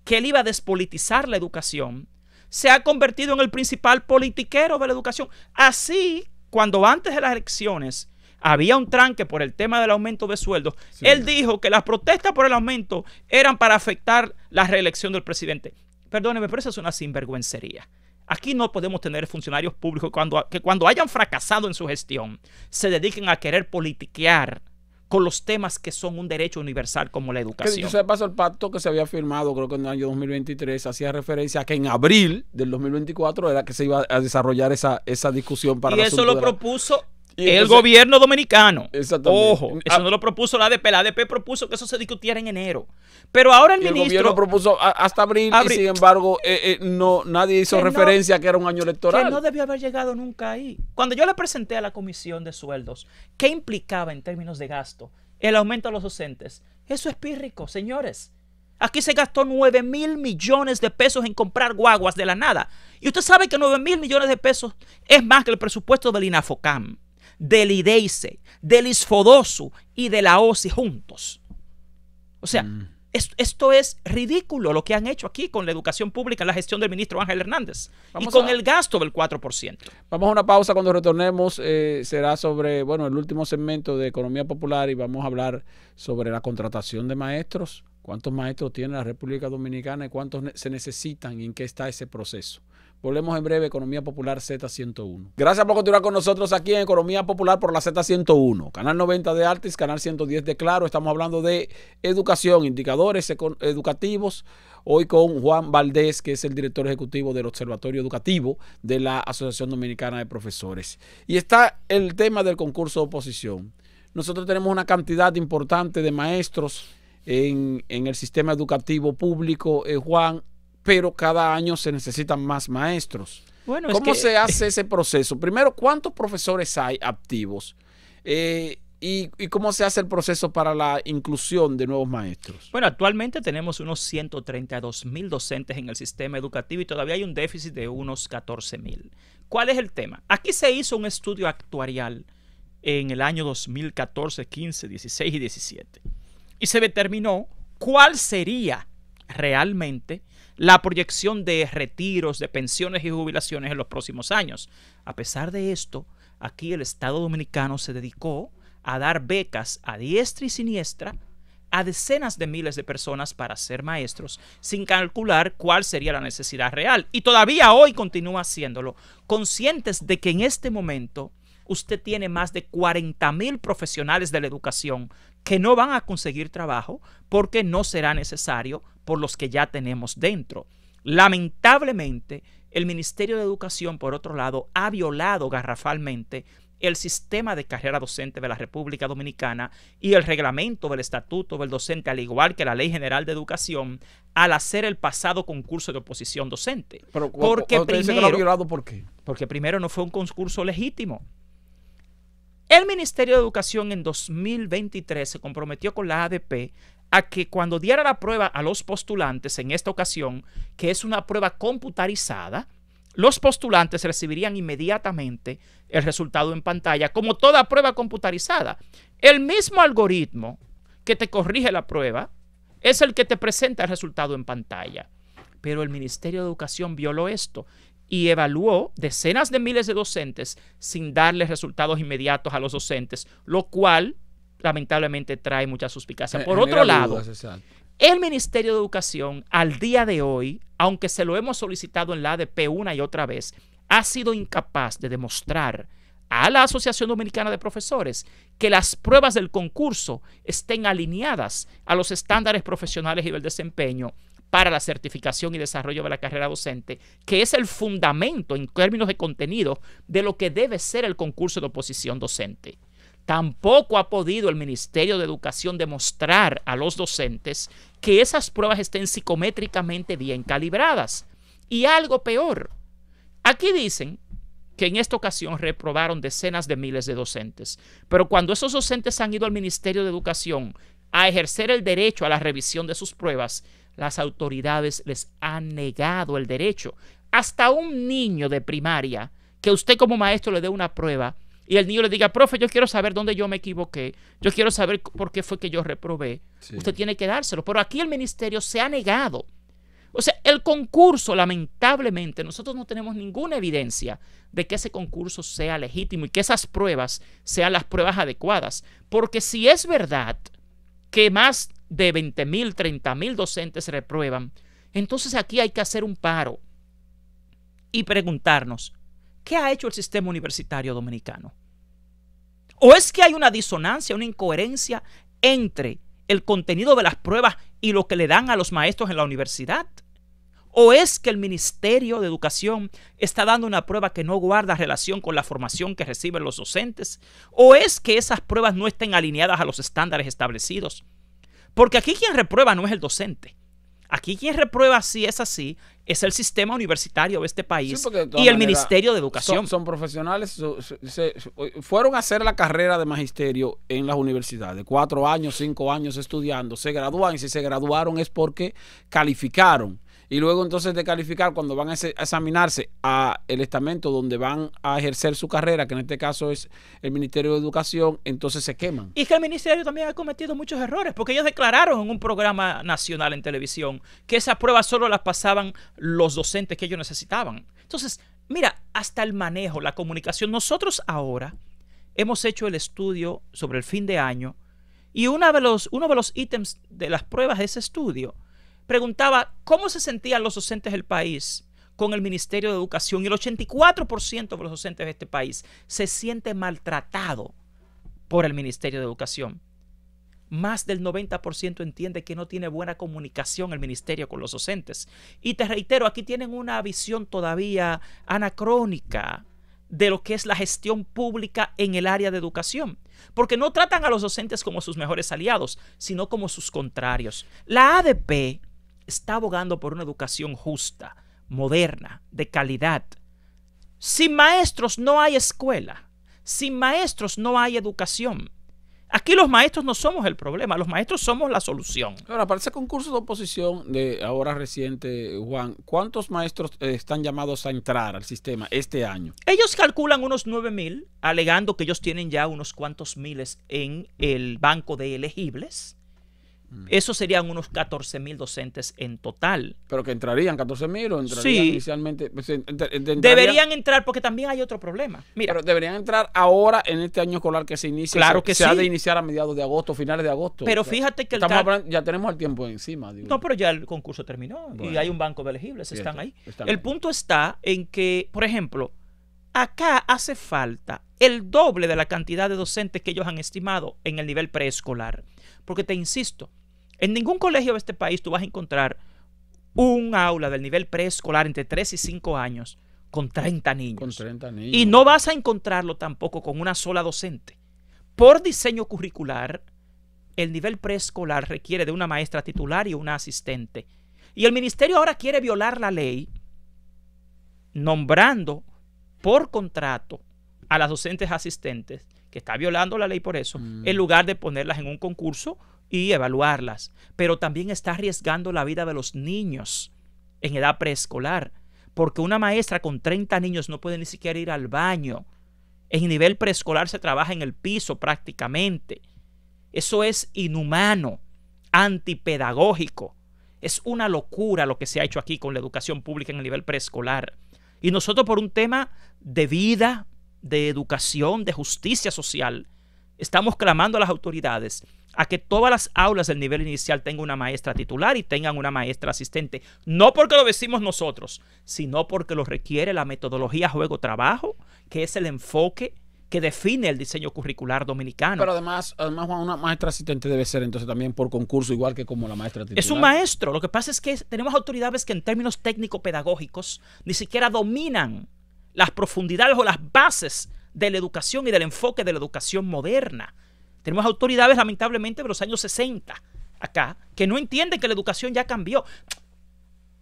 que él iba a despolitizar la educación, se ha convertido en el principal politiquero de la educación. Así, cuando antes de las elecciones había un tranque por el tema del aumento de sueldos, sí, él dijo que las protestas por el aumento eran para afectar la reelección del presidente. Perdóneme, pero eso es una sinvergüencería. Aquí no podemos tener funcionarios públicos que cuando hayan fracasado en su gestión se dediquen a querer politiquear con los temas que son un derecho universal como la Que educación. dicho sea de paso, el pacto que se había firmado, creo que en el año 2023, hacía referencia a que en abril del 2024 era que se iba a desarrollar esa discusión para Y el eso asunto lo de la- propuso Y el entonces- gobierno dominicano. Exactamente. Ojo, eso no lo propuso la ADP. La ADP propuso que eso se discutiera en enero. Pero ahora el Y el ministro... gobierno propuso hasta abril, y sin embargo no, nadie hizo Que no- referencia a que era un año electoral. Que no debió haber llegado nunca ahí. Cuando yo le presenté a la comisión de sueldos qué implicaba en términos de gasto el aumento a los docentes, eso es pírrico, señores. Aquí se gastó 9,000 millones de pesos en comprar guaguas de la nada. Y usted sabe que 9,000 millones de pesos es más que el presupuesto del INAFOCAM, del IDEICE, del ISFODOSU y de la OSI juntos. O sea, esto es ridículo lo que han hecho aquí con la educación pública en la gestión del ministro Ángel Hernández y con el gasto del 4%. Vamos a una pausa. Cuando retornemos será sobre, bueno, el último segmento de Economía Popular, y vamos a hablar sobre la contratación de maestros. ¿Cuántos maestros tiene la República Dominicana y cuántos se necesitan y en qué está ese proceso? Volvemos en breve. Economía Popular Z101. Gracias por continuar con nosotros aquí en Economía Popular por la Z101. Canal 90 de Altis, canal 110 de Claro. Estamos hablando de educación, indicadores educativos. Hoy con Juan Valdés, que es el director ejecutivo del Observatorio Educativo de la Asociación Dominicana de Profesores. Y está el tema del concurso de oposición. Nosotros tenemos una cantidad importante de maestros en el sistema educativo público, Juan, pero cada año se necesitan más maestros. Bueno, ¿Cómo se hace ese proceso? Primero, ¿cuántos profesores hay activos? ¿Y cómo se hace el proceso para la inclusión de nuevos maestros? Bueno, actualmente tenemos unos 132,000 docentes en el sistema educativo y todavía hay un déficit de unos 14,000. ¿Cuál es el tema? Aquí se hizo un estudio actuarial en el año 2014, 15, 16 y 17. Y se determinó cuál sería realmente la proyección de retiros, de pensiones y jubilaciones en los próximos años. A pesar de esto, aquí el Estado Dominicano se dedicó a dar becas a diestra y siniestra a decenas de miles de personas para ser maestros, sin calcular cuál sería la necesidad real. Y todavía hoy continúa haciéndolo, conscientes de que en este momento usted tiene más de 40,000 profesionales de la educación que no van a conseguir trabajo porque no será necesario por los que ya tenemos dentro. Lamentablemente, el Ministerio de Educación, por otro lado, ha violado garrafalmente el sistema de carrera docente de la República Dominicana y el reglamento del Estatuto del Docente, al igual que la Ley General de Educación, al hacer el pasado concurso de oposición docente. Pero, porque primero, ¿lo violado por qué? Porque primero no fue un concurso legítimo. El Ministerio de Educación en 2023 se comprometió con la ADP a que cuando diera la prueba a los postulantes, en esta ocasión, que es una prueba computarizada, los postulantes recibirían inmediatamente el resultado en pantalla, como toda prueba computarizada. El mismo algoritmo que te corrige la prueba es el que te presenta el resultado en pantalla. Pero el Ministerio de Educación violó esto y evaluó decenas de miles de docentes sin darles resultados inmediatos a los docentes, lo cual lamentablemente trae mucha suspicacia. Por otro lado, el Ministerio de Educación al día de hoy, aunque se lo hemos solicitado en la ADP una y otra vez, ha sido incapaz de demostrar a la Asociación Dominicana de Profesores que las pruebas del concurso estén alineadas a los estándares profesionales y del desempeño para la certificación y desarrollo de la carrera docente, que es el fundamento en términos de contenido de lo que debe ser el concurso de oposición docente. Tampoco ha podido el Ministerio de Educación demostrar a los docentes que esas pruebas estén psicométricamente bien calibradas. Y algo peor, aquí dicen que en esta ocasión reprobaron decenas de miles de docentes, pero cuando esos docentes han ido al Ministerio de Educación a ejercer el derecho a la revisión de sus pruebas, las autoridades les han negado el derecho. Hasta un niño de primaria, que usted como maestro le dé una prueba y el niño le diga, profe, yo quiero saber dónde yo me equivoqué, yo quiero saber por qué fue que yo reprobé. Sí. Usted tiene que dárselo, pero aquí el ministerio se ha negado. O sea, el concurso, lamentablemente, nosotros no tenemos ninguna evidencia de que ese concurso sea legítimo y que esas pruebas sean las pruebas adecuadas. Porque si es verdad que más de 20,000, 30,000 docentes reprueban, entonces aquí hay que hacer un paro y preguntarnos, ¿qué ha hecho el sistema universitario dominicano? ¿O es que hay una disonancia, una incoherencia entre el contenido de las pruebas y lo que le dan a los maestros en la universidad? ¿O es que el Ministerio de Educación está dando una prueba que no guarda relación con la formación que reciben los docentes? ¿O es que esas pruebas no estén alineadas a los estándares establecidos? Porque aquí quien reprueba no es el docente. Aquí quien reprueba, si es así, es el sistema universitario de este país y el Ministerio de Educación. Son profesionales, fueron a hacer la carrera de magisterio en las universidades, 4 años, 5 años estudiando, se gradúan, y si se graduaron es porque calificaron. Y luego entonces de calificar, cuando van a examinarse a el estamento donde van a ejercer su carrera, que en este caso es el Ministerio de Educación, entonces se queman. Y que el Ministerio también ha cometido muchos errores, porque ellos declararon en un programa nacional en televisión que esas pruebas solo las pasaban los docentes que ellos necesitaban. Entonces, mira, hasta el manejo, la comunicación. Nosotros ahora hemos hecho el estudio sobre el fin de año y uno de los ítems de las pruebas de ese estudio preguntaba cómo se sentían los docentes del país con el Ministerio de Educación, y el 84% de los docentes de este país se siente maltratado por el Ministerio de Educación. Más del 90% entiende que no tiene buena comunicación el ministerio con los docentes. Y te reitero, aquí tienen una visión todavía anacrónica de lo que es la gestión pública en el área de educación, porque no tratan a los docentes como sus mejores aliados, sino como sus contrarios. La ADP está abogando por una educación justa, moderna, de calidad. Sin maestros no hay escuela. Sin maestros no hay educación. Aquí los maestros no somos el problema, los maestros somos la solución. Ahora, para ese concurso de oposición de ahora reciente, Juan, ¿cuántos maestros están llamados a entrar al sistema este año? Ellos calculan unos 9,000, alegando que ellos tienen ya unos cuantos miles en el banco de elegibles. Eso serían unos 14,000 docentes en total. ¿Pero que entrarían 14,000 o entrarían inicialmente? Pues, deberían entrar, porque también hay otro problema. Mira, pero deberían entrar ahora en este año escolar que se inicia. Claro que se ha de iniciar a mediados de agosto, finales de agosto. Pero fíjate que ya tenemos el tiempo encima. Digo. No, pero ya el concurso terminó, bueno, y hay un banco de elegibles, están ahí. El punto está en que, por ejemplo, acá hace falta el doble de la cantidad de docentes que ellos han estimado en el nivel preescolar. Porque te insisto, en ningún colegio de este país tú vas a encontrar un aula del nivel preescolar entre 3 y 5 años con 30 niños. Con 30 niños. Y no vas a encontrarlo tampoco con una sola docente. Por diseño curricular, el nivel preescolar requiere de una maestra titular y una asistente. Y el ministerio ahora quiere violar la ley nombrando por contrato a las docentes asistentes, que está violando la ley por eso, en lugar de ponerlas en un concurso y evaluarlas. Pero también está arriesgando la vida de los niños en edad preescolar, porque una maestra con 30 niños no puede ni siquiera ir al baño. En nivel preescolar se trabaja en el piso prácticamente. Eso es inhumano, antipedagógico. Es una locura lo que se ha hecho aquí con la educación pública en el nivel preescolar. Y nosotros, por un tema de vida, de educación, de justicia social, estamos clamando a las autoridades a que todas las aulas del nivel inicial tengan una maestra titular y tengan una maestra asistente. No porque lo decimos nosotros, sino porque lo requiere la metodología juego-trabajo, que es el enfoque que define el diseño curricular dominicano. Pero además Juan, una maestra asistente debe ser entonces también por concurso, igual que como la maestra titular. Es un maestro. Lo que pasa es que tenemos autoridades que en términos técnico-pedagógicos ni siquiera dominan las profundidades o las bases de la educación y del enfoque de la educación moderna. Tenemos autoridades, lamentablemente, de los años 60 acá, que no entienden que la educación ya cambió.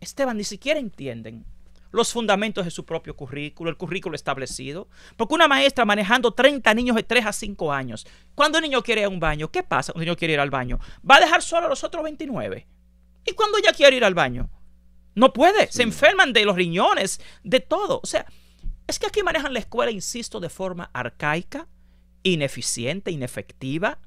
Esteban, ni siquiera entienden los fundamentos de su propio currículo, el currículo establecido. Porque una maestra manejando 30 niños de 3 a 5 años, cuando un niño quiere ir a un baño, ¿qué pasa cuando un niño quiere ir al baño? ¿Va a dejar solo a los otros 29? ¿Y cuando ella quiere ir al baño? No puede, se enferman de los riñones, de todo. O sea, es que aquí manejan la escuela, insisto, de forma arcaica, ineficiente, inefectiva.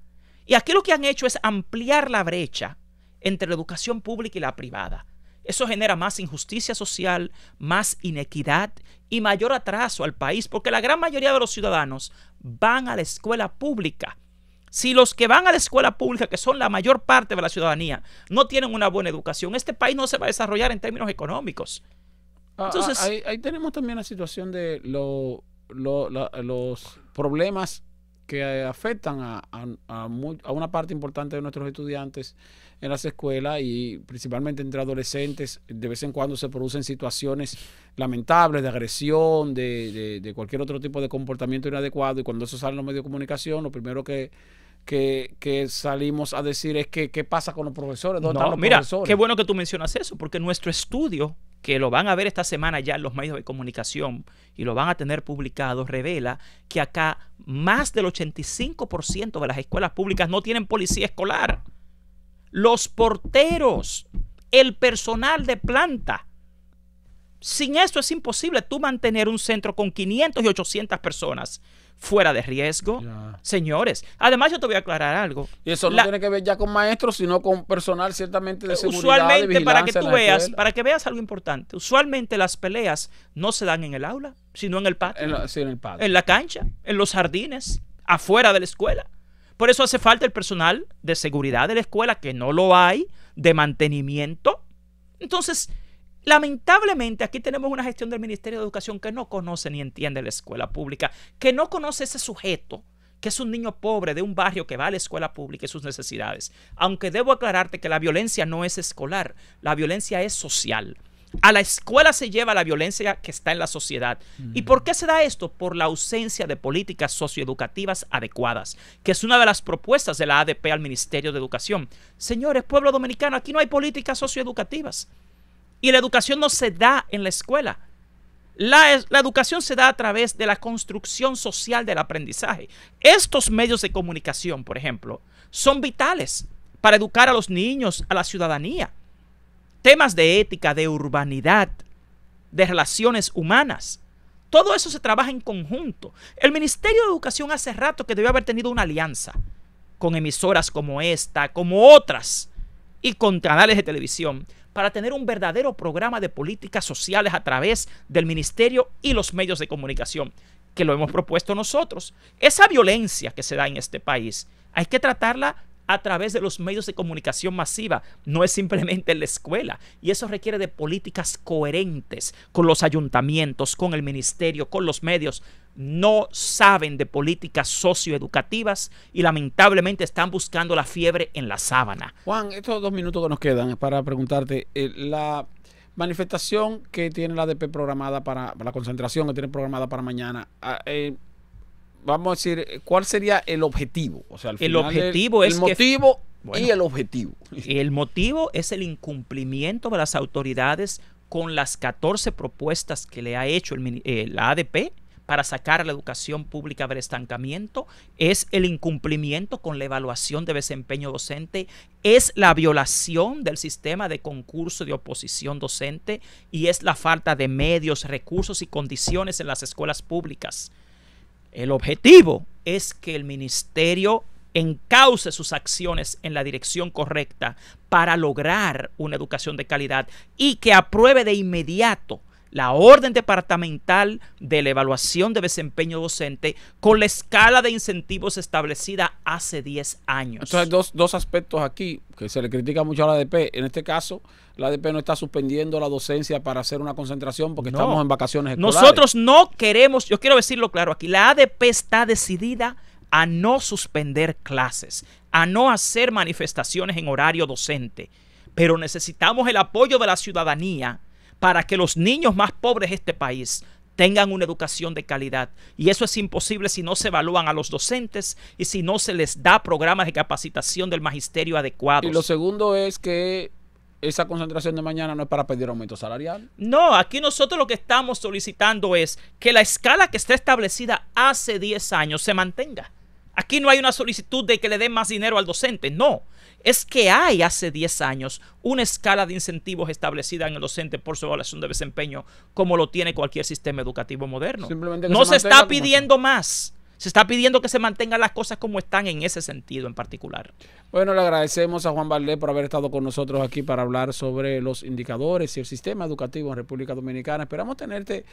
Y aquí lo que han hecho es ampliar la brecha entre la educación pública y la privada. Eso genera más injusticia social, más inequidad y mayor atraso al país, porque la gran mayoría de los ciudadanos van a la escuela pública. Si los que van a la escuela pública, que son la mayor parte de la ciudadanía, no tienen una buena educación, este país no se va a desarrollar en términos económicos. Entonces, ahí tenemos también la situación de los problemas que afectan a una parte importante de nuestros estudiantes en las escuelas y principalmente entre adolescentes. De vez en cuando se producen situaciones lamentables de agresión, de cualquier otro tipo de comportamiento inadecuado, y cuando eso sale en los medios de comunicación, lo primero que salimos a decir es que qué pasa con los profesores, ¿dónde están los profesores? Qué bueno que tú mencionas eso, porque nuestro estudio, que lo van a ver esta semana ya en los medios de comunicación y lo van a tener publicado, revela que acá más del 85% de las escuelas públicas no tienen policía escolar. Los porteros, el personal de planta. Sin esto es imposible tú mantener un centro con 500 y 800 personas fuera de riesgo. Ya. Señores, además yo te voy a aclarar algo. Y eso no tiene que ver ya con maestros, sino con personal ciertamente de seguridad, usualmente, de vigilancia, para que veas algo importante, usualmente las peleas no se dan en el aula, sino en el patio. Sí, en el patio. En la cancha, en los jardines, afuera de la escuela. Por eso hace falta el personal de seguridad de la escuela, que no lo hay, de mantenimiento. Entonces, lamentablemente, aquí tenemos una gestión del Ministerio de Educación que no conoce ni entiende la escuela pública, que no conoce ese sujeto, que es un niño pobre de un barrio que va a la escuela pública y sus necesidades. Aunque debo aclararte que la violencia no es escolar, la violencia es social. A la escuela se lleva la violencia que está en la sociedad. ¿Y por qué se da esto? Por la ausencia de políticas socioeducativas adecuadas, que es una de las propuestas de la ADP al Ministerio de Educación. Señores, pueblo dominicano, aquí no hay políticas socioeducativas. Y la educación no se da en la escuela. La educación se da a través de la construcción social del aprendizaje. Estos medios de comunicación, por ejemplo, son vitales para educar a los niños, a la ciudadanía. Temas de ética, de urbanidad, de relaciones humanas. Todo eso se trabaja en conjunto. El Ministerio de Educación hace rato que debió haber tenido una alianza con emisoras como esta, como otras, y con canales de televisión, para tener un verdadero programa de políticas sociales a través del ministerio y los medios de comunicación, que lo hemos propuesto nosotros. Esa violencia que se da en este país, hay que tratarla a través de los medios de comunicación masiva, no es simplemente en la escuela, y eso requiere de políticas coherentes con los ayuntamientos, con el ministerio, con los medios. No saben de políticas socioeducativas y lamentablemente están buscando la fiebre en la sábana. Juan, estos 2 minutos que nos quedan es para preguntarte, la manifestación que tiene la ADP programada para la concentración que tiene programada para mañana, vamos a decir, ¿cuál sería el objetivo? O sea, al final el objetivo es el motivo bueno, y el objetivo. El motivo es el incumplimiento de las autoridades con las 14 propuestas que le ha hecho la ADP para sacar a la educación pública del estancamiento, es el incumplimiento con la evaluación de desempeño docente, es la violación del sistema de concurso de oposición docente y es la falta de medios, recursos y condiciones en las escuelas públicas. El objetivo es que el ministerio encauce sus acciones en la dirección correcta para lograr una educación de calidad y que apruebe de inmediato la orden departamental de la evaluación de desempeño docente con la escala de incentivos establecida hace 10 años. Entonces hay dos aspectos aquí que se le critica mucho a la ADP. En este caso, la ADP no está suspendiendo la docencia para hacer una concentración porque estamos en vacaciones escolares. Nosotros no queremos, yo quiero decirlo claro aquí, la ADP está decidida a no suspender clases, a no hacer manifestaciones en horario docente, pero necesitamos el apoyo de la ciudadanía para que los niños más pobres de este país tengan una educación de calidad. Y eso es imposible si no se evalúan a los docentes y si no se les da programas de capacitación del magisterio adecuados. Y lo segundo es que esa concentración de mañana no es para pedir aumento salarial. No, aquí nosotros lo que estamos solicitando es que la escala que está establecida hace 10 años se mantenga. Aquí no hay una solicitud de que le den más dinero al docente, no. Es que hay hace 10 años una escala de incentivos establecida en el docente por su evaluación de desempeño, como lo tiene cualquier sistema educativo moderno. No se está pidiendo más. Se está pidiendo que se mantengan las cosas como están en ese sentido en particular. Bueno, le agradecemos a Juan Valdés por haber estado con nosotros aquí para hablar sobre los indicadores y el sistema educativo en República Dominicana. Esperamos tenerte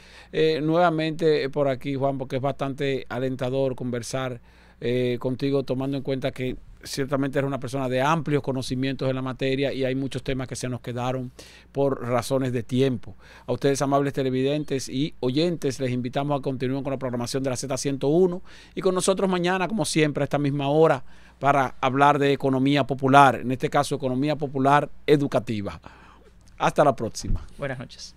nuevamente por aquí, Juan, porque es bastante alentador conversar contigo, tomando en cuenta que ciertamente eres una persona de amplios conocimientos en la materia y hay muchos temas que se nos quedaron por razones de tiempo. A ustedes, amables televidentes y oyentes, les invitamos a continuar con la programación de la Z101 y con nosotros mañana, como siempre, a esta misma hora, para hablar de economía popular, en este caso, economía popular educativa. Hasta la próxima. Buenas noches.